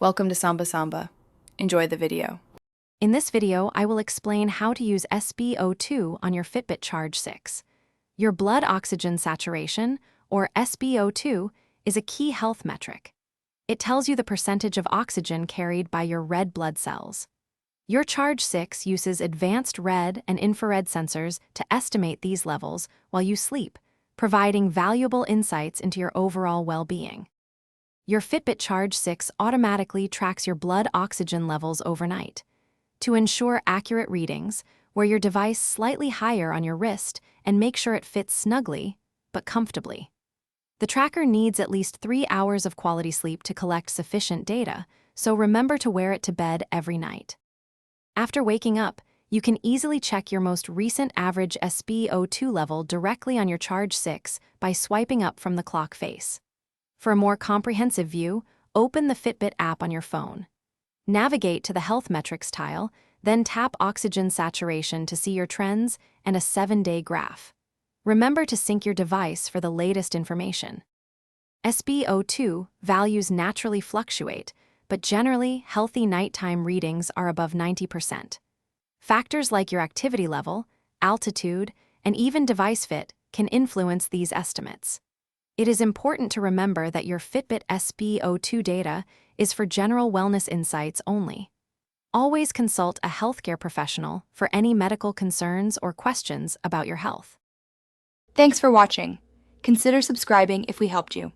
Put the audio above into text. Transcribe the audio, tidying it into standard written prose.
Welcome to Samba Samba. Enjoy the video. In this video, I will explain how to use SpO2 on your Fitbit Charge 6. Your blood oxygen saturation, or SpO2, is a key health metric. It tells you the percentage of oxygen carried by your red blood cells. Your Charge 6 uses advanced red and infrared sensors to estimate these levels while you sleep, providing valuable insights into your overall well-being. Your Fitbit Charge 6 automatically tracks your blood oxygen levels overnight. To ensure accurate readings, wear your device slightly higher on your wrist and make sure it fits snugly, but comfortably. The tracker needs at least 3 hours of quality sleep to collect sufficient data, so remember to wear it to bed every night. After waking up, you can easily check your most recent average SpO2 level directly on your Charge 6 by swiping up from the clock face. For a more comprehensive view, open the Fitbit app on your phone. Navigate to the Health Metrics tile, then tap Oxygen Saturation to see your trends and a 7-day graph. Remember to sync your device for the latest information. SpO2 values naturally fluctuate, but generally, healthy nighttime readings are above 90%. Factors like your activity level, altitude, and even device fit can influence these estimates. It is important to remember that your Fitbit SpO2 data is for general wellness insights only. Always consult a healthcare professional for any medical concerns or questions about your health. Thanks for watching. Consider subscribing if we helped you.